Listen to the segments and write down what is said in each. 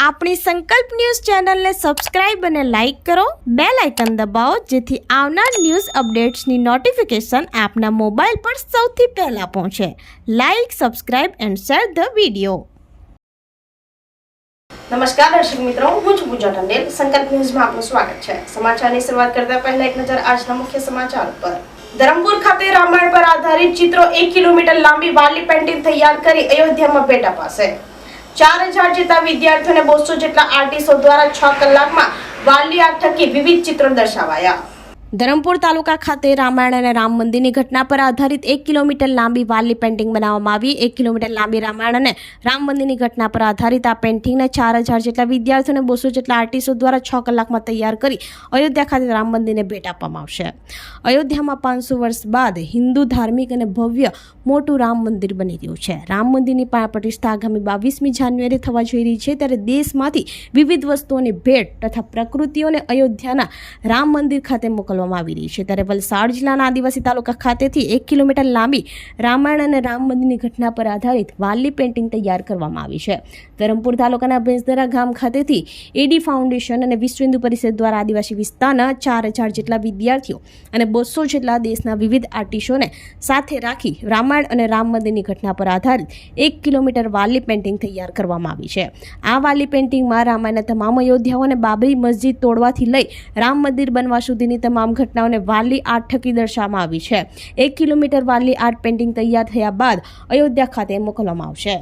આપણી સંકલ્પ ન્યૂઝ ચેનલને સબસ્ક્રાઇબ અને લાઇક કરો, બેલ આઇકન દબાવો જેથી આવનાર ન્યૂઝ અપડેટ્સની નોટિફિકેશન આપના મોબાઈલ પર સૌથી પહેલા પહોંચે. Like, subscribe and share the video. નમસ્કાર દર્શક મિત્રો, હું છું પૂજા ટંડેલ. સંકલ્પ ન્યૂઝમાં આપનું સ્વાગત છે. સમાચારની શરૂઆત કરતા પહેલા એક નજર આજના મુખ્ય સમાચાર પર. ધરમપુર ખાતે રામાયણ પર આધારિત ચિત્રો 1 કિલોમીટર લાંબી વાલી પેઇન્ટિંગ તૈયાર કરી અયોધ્યામાં ભેટ અપાશે. 4000 જેટલા વિદ્યાર્થીઓ અને 200 જેટલા આર્ટિસ્ટો દ્વારા 6 કલાકમાં વાલી આર્ટ થકી વિવિધ ચિત્રો દર્શાવાયા. ધરમપુર તાલુકા ખાતે રામાયણ અને રામ મંદિરની ઘટના પર આધારિત 1 કિલોમીટર લાંબી વાલી પેઇન્ટિંગ બનાવવામાં આવી. 1 કિલોમીટર લાંબી રામાયણ અને રામ મંદિરની ઘટના પર આધારિત આ પેઇન્ટિંગને 4000 જેટલા વિદ્યાર્થીઓ અને 200 જેટલા આર્ટિસ્ટો દ્વારા 6 કલાકમાં તૈયાર કરી અયોધ્યા ખાતે રામ મંદિરને ભેટ આપવામાં આવશે. અયોધ્યામાં 500 વર્ષ બાદ હિન્દુ ધાર્મિક અને ભવ્ય મોટું રામ મંદિર બની રહ્યું છે. રામ મંદિરની પ્રાણ પ્રતિષ્ઠા આગામી 22મી જાન્યુઆરી થવા જઈ રહી છે, ત્યારે દેશમાંથી વિવિધ વસ્તુઓની ભેટ તથા પ્રકૃતિઓને અયોધ્યાના રામ મંદિર ખાતે મોકલવામાં આવી રહી છે. ત્યારે વલસાડ જિલ્લાના આદિવાસી તાલુકા ખાતેથી 1 કિલોમીટર લાંબી રામાયણ અને રામ મંદિરની ઘટના પર આધારિત વાલી પેઇન્ટિંગ તૈયાર કરવામાં આવી છે. ધરમપુર તાલુકાના ભેંસદરા ગામ ખાતેથી એડી ફાઉન્ડેશન અને વિશ્વ હિન્દુ પરિષદ દ્વારા આદિવાસી વિસ્તારના 4000 જેટલા વિદ્યાર્થીઓ અને 200 જેટલા દેશના વિવિધ આર્ટિસ્ટોને સાથે રાખી રામાયણ અને રામ મંદિરની ઘટના પર આધારિત 1 કિલોમીટર વાલી પેઇન્ટિંગ તૈયાર કરવામાં આવી છે. આ વાલી પેઇન્ટિંગમાં રામાયણના તમામ અયોધ્યાઓ અને બાબરી મસ્જિદ તોડવાથી લઈ રામ મંદિર બનવા સુધીની તમામ ઘટનાઓને વાલી આર્ટ થકી દર્શાવવામાં આવી છે. 1 કિલોમીટર વાલી આર્ટ પેઇન્ટિંગ તૈયાર થયા બાદ અયોધ્યા ખાતે મોકલવામાં આવશે.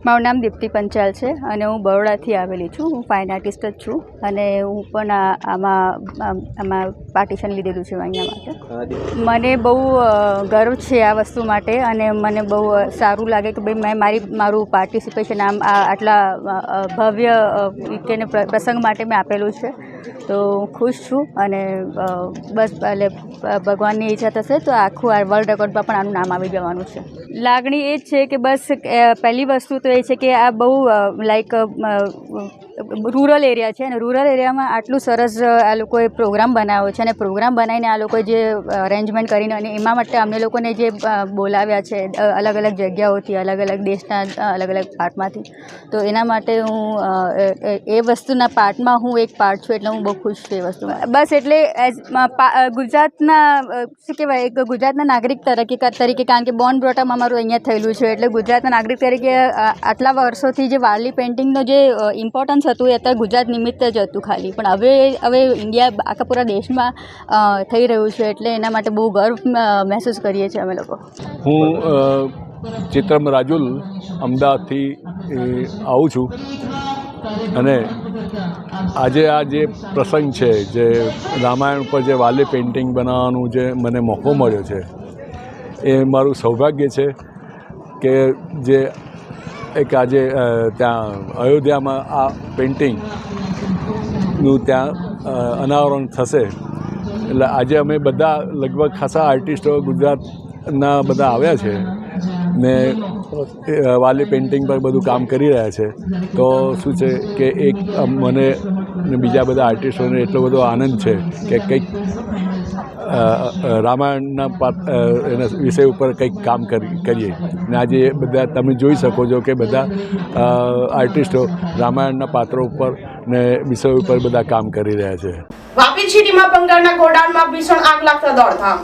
મારું નામ દીપ્તિ પંચાલ છે અને હું બરોડાથી આવેલી છું. હું ફાઇન આર્ટિસ્ટ જ છું અને હું પણ આમાં પાર્ટિશન લીધેલું છે અહીંયા માટે. મને બહુ ગર્વ છે આ વસ્તુ માટે અને મને બહુ સારું લાગે કે ભાઈ મેં મારું પાર્ટિસિપેશન આટલા ભવ્ય કે પ્રસંગ માટે મેં આપેલું છે. તો ખુશ છું અને બસ એટલે ભગવાનની ઈચ્છા થશે તો આખું આ વર્લ્ડ રેકોર્ડમાં પણ આનું નામ આવી જવાનું છે. લાગણી એ જ છે કે બસ પહેલી વસ્તુ તો એ છે કે આ બહુ લાઈક રૂરલ એરિયા છે અને રૂરલ એરિયામાં આટલું સરસ આ લોકોએ પ્રોગ્રામ બનાવ્યો છે અને પ્રોગ્રામ બનાવીને આ લોકોએ જે અરેન્જમેન્ટ કરીને અને એમાં માટે અમને લોકોને જે બોલાવ્યા છે અલગ અલગ જગ્યાઓથી, અલગ અલગ દેશના અલગ અલગ પાર્ટમાંથી, તો એના માટે હું એ વસ્તુના પાર્ટમાં હું એક પાર્ટ છું એટલે હું બહુ ખુશ છું એ વસ્તુમાં. બસ એટલે ગુજરાતના શું કહેવાય, એક ગુજરાતના નાગરિક તરીકે કારણ કે બોર્ન બ્રોટઅપ અમારું અહીંયા થયેલું છે એટલે ગુજરાતના નાગરિક તરીકે આટલા વર્ષોથી જે વાલી પેઇન્ટિંગનો જે ઇમ્પોર્ટન્સ હતું એ અત્યારે ગુજરાત નિમિત્ત જ હતું ખાલી, પણ હવે ઇન્ડિયા આખા પૂરા દેશમાં થઈ રહ્યું છે એટલે એના માટે બહુ ગર્વ મહેસૂસ કરીએ છીએ અમે લોકો. હું ચિત્રમ રાજુલ અમદાવાદથી આવું છું અને આજે આ જે પ્રસંગ છે, જે રામાયણ ઉપર જે વાલી પેઇન્ટિંગ બનાવવાનું જે મને મોકો મળ્યો છે એ મારું સૌભાગ્ય છે કે જે એક આજે ત્યાં અયોધ્યામાં આ પેઇન્ટિંગનું ત્યાં અનાવરણ થશે. એટલે આજે અમે બધા લગભગ ખાસા આર્ટિસ્ટો ગુજરાતના બધા આવ્યા છે ને વાલી પેઇન્ટિંગ પર બધું કામ કરી રહ્યા છે. તો શું છે કે એક મને ને બીજા બધા આર્ટિસ્ટોને એટલો બધો આનંદ છે કે કંઈક રામાયણના એના વિષય ઉપર કંઈક કામ કરીએ ને આજે બધા તમે જોઈ શકો છો કે બધા આર્ટિસ્ટો રામાયણના પાત્રો ઉપર ને વિષય ઉપર બધા કામ કરી રહ્યા છે. વાપી સિટીમાં બંગાળના ગોડાઉનમાં ભીષણ આગ લાગતા દોડધામ.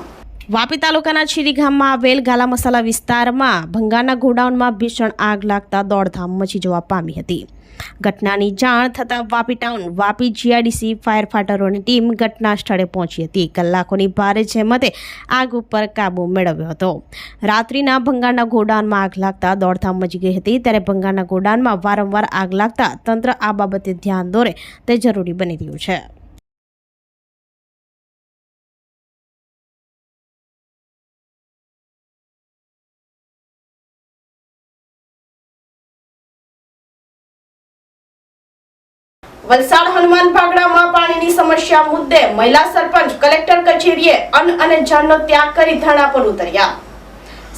વાપી તાલુકાના છીરી ગામમાં આવેલ ગાલા મસાલા વિસ્તારમાં ભંગારના ગોડાઉનમાં ભીષણ આગ લાગતા દોડધામ મચી જવા પામી હતી. ઘટનાની જાણ થતાં Vapi town Vapi GIDC fire ફાઈટરોની ટીમ ઘટના સ્થળે પહોંચી હતી. કલાકોની ભારે જહેમતે આગ ઉપર કાબુ મેળવ્યો હતો. રાત્રિના ભંગારના ગોડાઉનમાં આગ લાગતા દોડધામ મચી ગઈ હતી. ત્યારે ભંગારના ગોડાઉનમાં વારંવાર આગ લાગતા તંત્ર આ બાબતે ધ્યાન દોરે તે જરૂરી બની રહ્યું છે. વલસાડ હનુમાન ભાગડામાં પાણીની સમસ્યા મુદ્દે મહિલા સરપંચ કલેક્ટર કચેરીએ અન્ન અને જળનો ત્યાગ કરી ધરણા પર ઉતર્યા.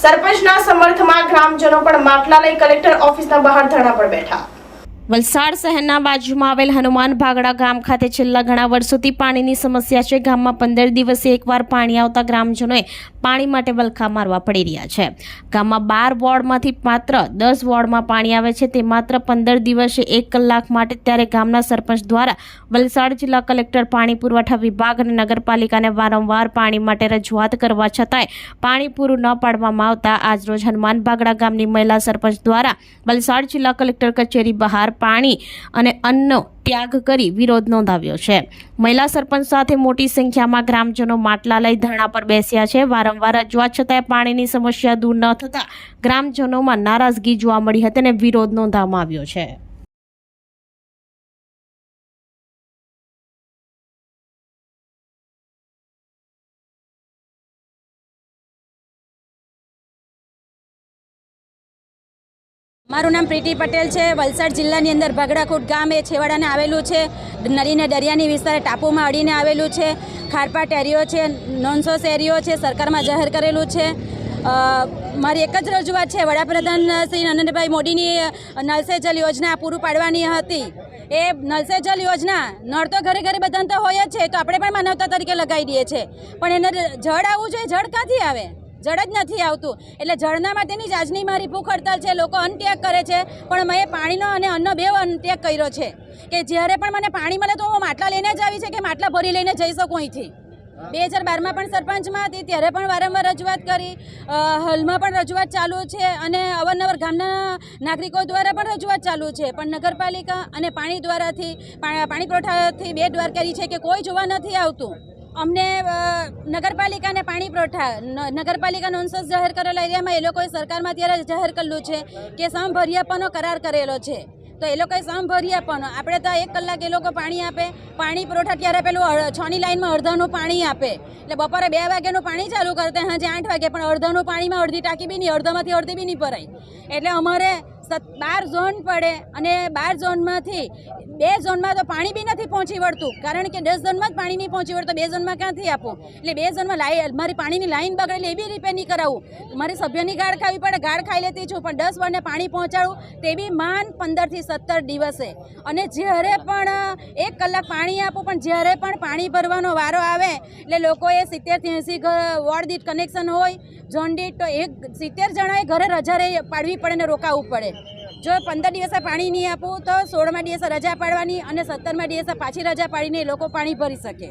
સરપંચના સમર્થનમાં ગ્રામજનો પણ માટલા લઈ કલેક્ટર ઓફિસના બહાર ધરણા પર બેઠા. વલસાડ શહેરના બાજુમાં આવેલ હનુમાન ભાગડા ગામ ખાતે છેલ્લા ઘણા વર્ષોથી પાણીની સમસ્યા છે. ગામમાં 15 દિવસે એકવાર પાણી આવતા ગ્રામજનોએ પાણી માટે વલખા મારવા પડી રહ્યા છે. ગામમાં 12 વોર્ડમાંથી માત્ર 10 વોર્ડમાં પાણી આવે છે, તે માત્ર 15 દિવસે 1 કલાક માટે. ત્યારે ગામના સરપંચ દ્વારા વલસાડ જિલ્લા કલેક્ટર, પાણી પુરવઠા વિભાગ અને નગરપાલિકાને વારંવાર પાણી માટે રજૂઆત કરવા છતાંય પાણી પૂરું ન પાડવામાં આવતા આજરોજ હનુમાન ભાગડા ગામની મહિલા સરપંચ દ્વારા વલસાડ જિલ્લા કલેક્ટર કચેરી બહાર પાણી અને અન્નનો ત્યાગ કરી વિરોધ નોંધાવ્યો છે. મહિલા સરપંચ સાથે મોટી સંખ્યામાં ગ્રામજનો માટલા લઈ ધરણા પર બેસ્યા છે. વારંવાર રજૂઆત છતાંય પાણીની સમસ્યા દૂર ન થતા ગ્રામજનોમાં નારાજગી જોવા મળી હતી અને વિરોધ નોંધવામાં આવ્યો છે. મારું નામ પ્રીતિ પટેલ છે. વલસાડ જિલ્લાની અંદર ભાગડાખોટ ગામ એ છેવાડાને આવેલું છે. નદીને દરિયાની વિસ્તાર ટાપુમાં અડીને આવેલું છે. ખારપાટ એરિયો છે, નોનસોસ એરિયો છે, સરકારમાં જાહેર કરેલું છે. મારી એક જ રજૂઆત છે, વડાપ્રધાન શ્રી નરેન્દ્રભાઈ મોદીની નળ સે જલ યોજના પૂરું પાડવાની હતી. એ નળ સે જલ યોજના નળ તો ઘરે ઘરે બધાને તો હોય જ છે, તો આપણે પણ માનવતા તરીકે લગાવી દઈએ છીએ. પણ એને જળ આવવું જોઈએ, જળ ક્યાંથી આવે? જળ જ નથી આવતું. એટલે જળના માટેની જ આજની મારી ભૂખ હડતાલ છે. લોકો અન્નત્યાગ કરે છે, પણ મેં પાણીનો અને અન્નનો બે અન્નત્યાગ કર્યો છે કે જ્યારે પણ મને પાણી મળે તો હું માટલા લઈને જ આવી છે કે માટલા ભરી લઈને જઈ શકું અહીંથી. 2012માં પણ સરપંચમાં હતી, ત્યારે પણ વારંવાર રજૂઆત કરી. હાલમાં પણ રજૂઆત ચાલુ છે અને અવારનવાર ગામના નાગરિકો દ્વારા પણ રજૂઆત ચાલુ છે. પણ નગરપાલિકા અને પાણી દ્વારાથી પાણી પુરવઠાથી 2 દ્વાર કરી છે કે કોઈ જોવા નથી આવતું. અમને નગરપાલિકાને પાણી પુરવઠા નગરપાલિકા નોનસોસ જાહેર કરેલા એરિયામાં એ લોકોએ સરકારમાં ત્યારે જાહેર કરેલું છે કે સમભર્યાપણનો કરાર કરેલો છે. તો એ લોકોએ સમભર્યાપણો આપણે તો 1 કલાક એ લોકો પાણી આપે. પાણી પુરવઠા ત્યારે પેલું 6ની લાઈનમાં અડધાનું પાણી આપે. એટલે બપોરે 2 વાગ્યાનું પાણી ચાલુ કરતા સાંજે 8 વાગે, પણ અડધાનું પાણીમાં અડધી ટાંકી બી નહીં, અડધામાંથી અડધી બી નહીં ભરાય. એટલે અમારે 12 ઝોન પડે અને 12 ઝોનમાંથી 2 ઝોનમાં તો પાણી બી નથી પહોંચી વળતું, કારણ કે 10 ઝોનમાં જ પાણી નહીં પહોંચી વળતું. 2 ઝોનમાં ક્યાંથી આપું? એટલે 2 ઝોનમાં મારી પાણીની લાઈન બગડેલી, એ બી રિપેર નહીં કરાવું. મારી સભ્યની ગાળ ખાવી પડે, ગાળ ખાઈ લેતી છું, પણ 10 વોર્ડને પાણી પહોંચાડું તે બી માન 15 થી 17 દિવસે. અને જ્યારે પણ 1 કલાક પાણી આપું, પણ જ્યારે પણ પાણી ભરવાનો વારો આવે એટલે લોકોએ 70 થી 80 વોર્ડ દીઠ કનેક્શન હોય, ઝોન દીઠ, તો 70 જણાએ ઘરે રજા પાડવી પડે ને રોકાવવું પડે. જો 15 દિવસે પાણી નહીં આપું તો 16મા દિવસે રજા પાડવાની અને 17મા દિવસે પાછી રજા પાડીને એ લોકો પાણી ભરી શકે.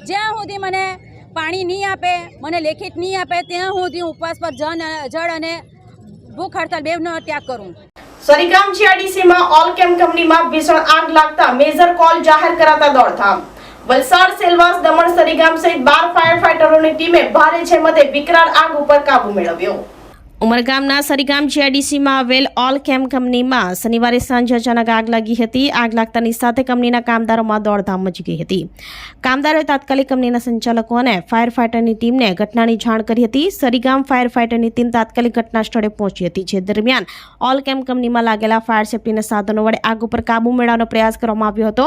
જ્યાં સુધી મને પાણી નહીં આપે, મને લેખિત નહીં આપે, ત્યાં સુધી ઉપવાસ પર જળ અને ભૂખ હડતાલ બેવનો ત્યાગ કરું. સરીગામ જીઆઈડીસીમાં ઓલ કેમ કંપનીમાં ભીષણ આગ લાગતા મેજર કોલ જાહેર કરાતા દોડધામ. વલસાડ, સેલવાસ, દમણ, સરીગામ સહિત 12 ફાયર ફાઈટરોની ટીમે ભારે જહેમતે વિકરાળ આગ ઉપર કાબુ મેળવ્યો. ઉમરગામના સરીગામ જીઆઈડીસીમાં આવેલ ઓલ કેમ કંપનીમાં શનિવારે સાંજે અચાનક આગ લાગી હતી. આગ લાગતાની સાથે કંપનીના કામદારોમાં દોડધામ મચી ગઈ હતી. કામદારોએ તાત્કાલિક કંપનીના સંચાલકો અને ફાયર ફાઈટરની ટીમને ઘટનાની જાણ કરી હતી. સરીગામ ફાયર ફાઈટરની ટીમ તાત્કાલિક ઘટના સ્થળે પહોંચી હતી. જે દરમિયાન ઓલ કેમ કંપનીમાં લાગેલા ફાયર સેફ્ટીના સાધનો વડે આગ ઉપર કાબુ મેળવવાનો પ્રયાસ કરવામાં આવ્યો હતો.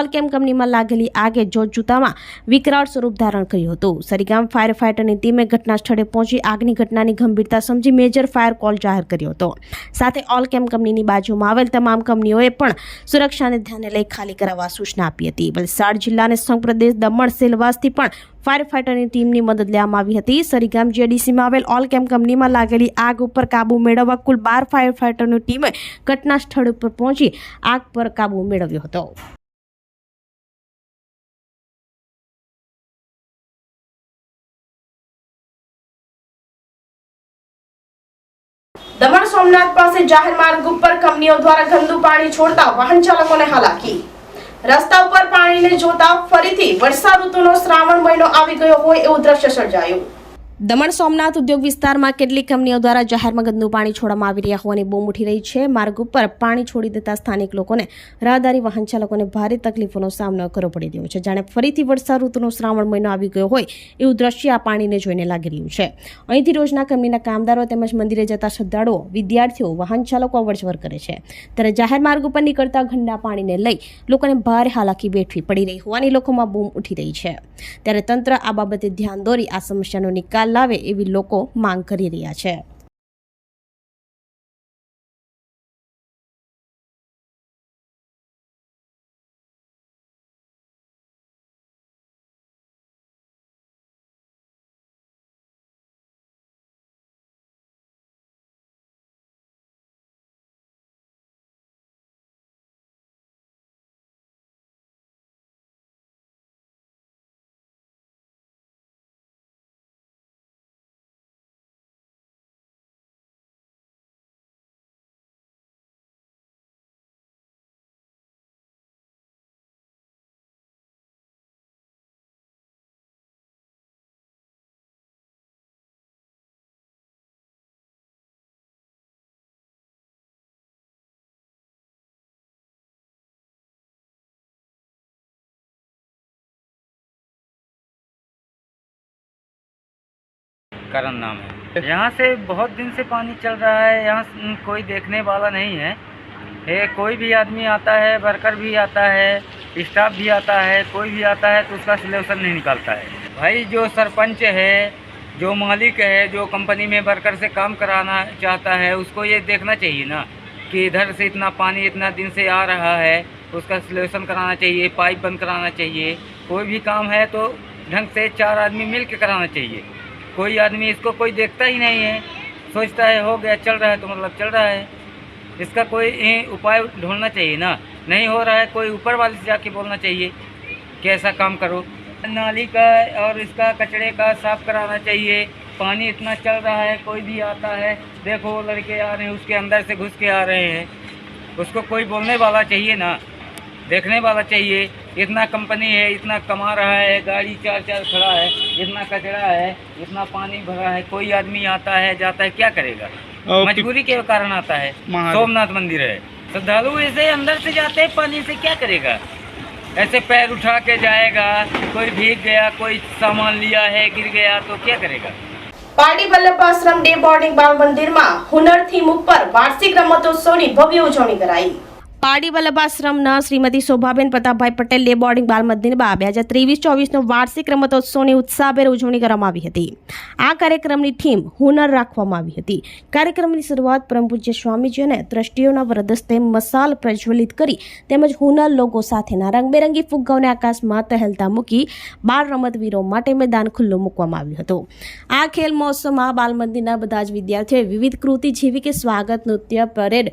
ઓલ કેમ કંપનીમાં લાગેલી આગે જોતજૂતામાં વિકરાળ સ્વરૂપ ધારણ કર્યું હતું. સરીગામ ફાયર ફાઈટરની ટીમે ઘટના સ્થળે પહોંચી આગની ઘટનાની ગંભીરતા સમજી મેજર ફાયર કોલ જાહેર કર્યો હતો. સાથે ઓલ કેમ કંપનીની બાજુમાં આવેલ તમામ કંપનીઓએ પણ સુરક્ષાને ધ્યાને લઈ ખાલી કરાવવા સૂચના આપી હતી. વલસાડ જિલ્લાને સંઘપ્રદેશ દમણ સેલવાસથી પણ ફાયર ફાઈટરની ટીમની મદદ લેવામાં આવી હતી. સરીગામ જીઆઈડીસીમાં આવેલ ઓલ કેમ કંપનીમાં લાગેલી આગ ઉપર કાબુ મેળવવા કુલ 12 ફાયર ફાઈટરની ટીમે ઘટના સ્થળ ઉપર પહોંચી આગ પર કાબુ મેળવ્યો હતો. સોમનાથ પાસે જાહેર માર્ગ ઉપર કંપનીઓ દ્વારા ગંદુ પાણી છોડતા વાહન ચાલકોને હાલાકી. રસ્તા ઉપર પાણીને જોતા ફરીથી વર્ષા ઋતુનો શ્રાવણ મહિનો આવી ગયો હોય એવું દ્રશ્ય સર્જાયું. દમણ સોમનાથ ઉદ્યોગ વિસ્તારમાં કેટલીક કંપનીઓ દ્વારા જાહેરમાં ગંદુ પાણી છોડવામાં આવી રહ્યા હોવાની બૂમ ઉઠી રહી છે. માર્ગ ઉપર પાણી છોડી દેતા સ્થાનિક લોકોને રાહદારી વાહન ચાલકોને ભારે તકલીફોનો સામનો કરવો પડી રહ્યો છે. જાણે ફરીથી વર્ષા ઋતુનો શ્રાવણ મહિનો આવી ગયો હોય એવું દ્રશ્ય આ પાણીને જોઈને લાગી રહ્યું છે. અહીંથી રોજના કંપનીના કામદારો તેમજ મંદિરે જતા શ્રદ્ધાળુઓ, વિદ્યાર્થીઓ, વાહન ચાલકો અવરજવર કરે છે. ત્યારે જાહેર માર્ગ ઉપર નીકળતા ગંદા પાણીને લઈ લોકોને ભારે હાલાકી વેઠવી પડી રહી હોવાની લોકોમાં બૂમ ઉઠી રહી છે. ત્યારે તંત્ર આ બાબતે ધ્યાન દોરી આ સમસ્યાનો નિકાલ લાવે એવી લોકો માંગ કરી રહ્યા છે. करण नाम है। यहाँ से बहुत दिन से पानी चल रहा है, यहाँ कोई देखने वाला नहीं है। कोई भी आदमी आता है, वर्कर भी आता है, स्टाफ भी आता है, कोई भी आता है तो उसका सलूशन नहीं निकालता है। भाई जो सरपंच है, जो मालिक है, जो कंपनी में वर्कर से काम कराना चाहता है, उसको ये देखना चाहिए ना कि इधर से इतना पानी इतना दिन से आ रहा है, उसका सलूशन कराना चाहिए, पाइप बंद कराना चाहिए। कोई भी काम है तो ढंग से 4 आदमी मिल के कराना चाहिए। कोई आदमी इसको कोई देखता ही नहीं है, सोचता है हो गया, चल रहा है तो मतलब चल रहा है। इसका कोई उपाय ढूंढना चाहिए ना। नहीं हो रहा है, कोई ऊपर वाले से जाके बोलना चाहिए कि ऐसा काम करो। नाली का और इसका कचरे का साफ कराना चाहिए। पानी इतना चल रहा है, कोई भी आता है, देखो लड़के आ रहे हैं, उसके अंदर से घुस के आ रहे हैं, उसको कोई बोलने वाला चाहिए ना, देखने वाला चाहिए। इतना कंपनी है, इतना कमा रहा है, गाड़ी 4 खड़ा है, इतना कचरा है, इतना पानी भरा है, कोई आदमी आता है जाता है, क्या करेगा? मजबूरी के कारण आता है। सोमनाथ मंदिर है, श्रद्धालु ऐसे अंदर से जाते हैं, पानी से क्या करेगा? ऐसे पैर उठा के जाएगा, कोई भीग गया, कोई सामान लिया है गिर गया तो क्या करेगा? પાટી વલ્લભ આશ્રમ ડે બોર્ડિંગ બાળ મંદિરમાં હુનર થીમ ઉપર વાર્ષિક રમતોત્સવની ભવ્ય ઉજવણી કરાઈ. પાડી વલ્લભ આશ્રમના શ્રીમતી શોભાબેન પ્રતાપભાઈ પટેલ ડે બોર્ડિંગ બાળ મંદિરમાં 2023-24નો વાર્ષિક રમતોત્સવની ઉત્સાહભેર ઉજવણી કરવામાં આવી હતી. આ કાર્યક્રમની થીમ હુનર રાખવામાં આવી હતી. કાર્યક્રમની શરૂઆત પરમ પૂજ્ય સ્વામીજી અને ટ્રસ્ટીઓના વરદસ્તે મસાલ પ્રજ્વલિત કરી તેમજ હુનર લોગો સાથેના રંગબેરંગી ફુગ્ગાઓને આકાશમાં તહેલતા મૂકી બાળ રમતવીરો માટે મેદાન ખુલ્લું મૂકવામાં આવ્યું હતું. આ ખેલ મહોત્સવમાં બાળ મંદિરના બધા જ વિદ્યાર્થીઓએ વિવિધ કૃતિ જેવી કે સ્વાગત નૃત્ય, પરેડ,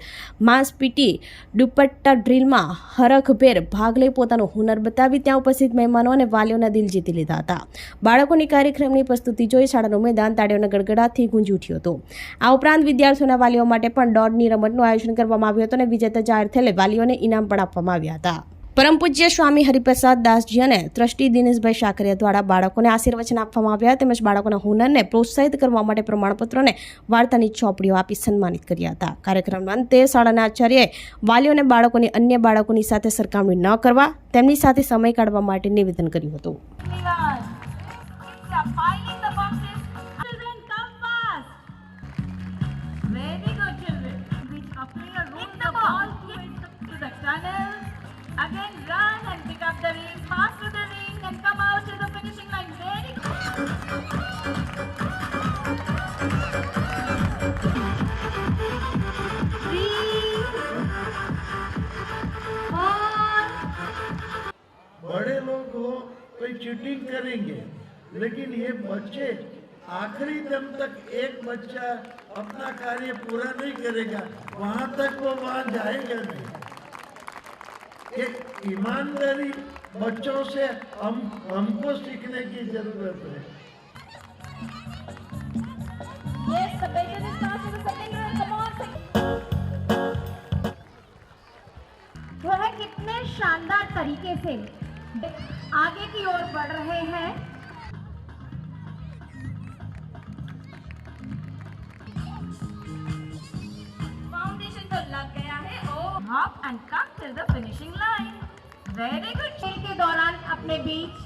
માંસ પીટી, દુપટ્ટા ડ્રીલમાં હરખભેર ભાગ લઈ પોતાનું હુનર બતાવી ત્યાં ઉપસ્થિત મહેમાનો અને વાલીઓના દિલ જીતી લીધા હતા. બાળકોની કાર્યક્રમની પ્રસ્તુતિ જોઈ શાળાનું મેદાન તાળીઓના ગડગડાટથી ગુંજી ઉઠ્યું હતું. આ ઉપરાંત વિદ્યાર્થીઓના વાલીઓ માટે પણ દોડની રમતનું આયોજન કરવામાં આવ્યું હતું અને વિજેતા જાહેર થયેલ વાલીઓને ઇનામ પણ આપવામાં આવ્યા હતા. પરમ પૂજ્ય સ્વામી હરિપ્રસાદ દાસજી અને ટ્રસ્ટી દિનેશભાઈ શાકરિયા દ્વારા બાળકોને આશીર્વચન આપવામાં આવ્યા તેમજ બાળકોના હુનરને પ્રોત્સાહિત કરવા માટે પ્રમાણપત્રો અને વાર્તાની ચોપડીઓ આપી સન્માનિત કર્યા હતા. કાર્યક્રમના અંતે શાળાના આચાર્યએ વાલીઓને બાળકોની અન્ય બાળકોની સાથે સરખામણી ન કરવા, તેમની સાથે સમય કાઢવા માટે નિવેદન કર્યું હતું. Again, run and pick up the ring, pass to the ring and come out to the finishing line. Very good. 3, 4. बड़े लोग हो कोई चीटिंग करेंगे, लेकिन ये बच्चे आखिरी दम तक एक बच्चा अपना कार्य पूरा नहीं करेगा, वहाँ तक वो वहाँ जाएगा नहीं. एक ईमानदारी बच्चों से हमको सीखने की जरूरत है. Yes, the baton is passed to the second round. Come on, second. शानदार तरीके से आगे की ओर बढ़ रहे हैं। फाउंडेशन तो लग गया है। Oh hop and come till the finishing line. Very good. खेल के दौरान अपने बीच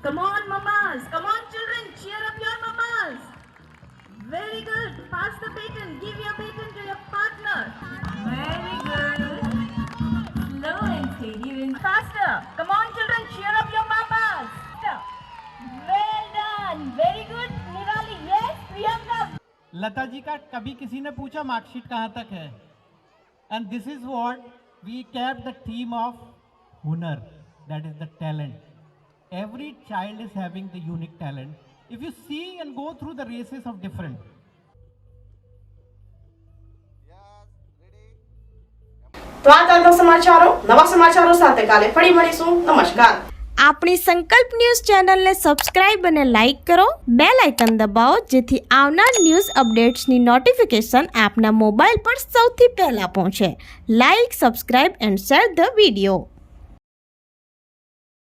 Come on, mamas. Come on, children. Cheer up your mamas. Very good. Pass the baton. Give your baton to your partner. Very good. Slow and steady and faster. Come on, children. Cheer up your mamas. Well done. Very good. Nirali. Yes, Priyanka. Lata ji का कभी किसी ने पूछा marksheet कहाँ तक है, and this is what we kept the theme of हुनर, that is the talent. Every child is having the unique talent. If you see and go through the races of different. તો આ હતા સમાચારો. નવા સમાચારો સાથે કાલે ફરી મળીશું. નમસ્કાર. આપણી સંકલ્પ ન્યૂઝ ચેનલને સબસ્ક્રાઇબ અને લાઇક કરો, બેલ આઇકન દબાવો જેથી આવનાર ન્યૂઝ અપડેટ્સની નોટિફિકેશન આપના મોબાઈલ પર સૌથી પહેલા પહોંચે. Like, subscribe and share the video.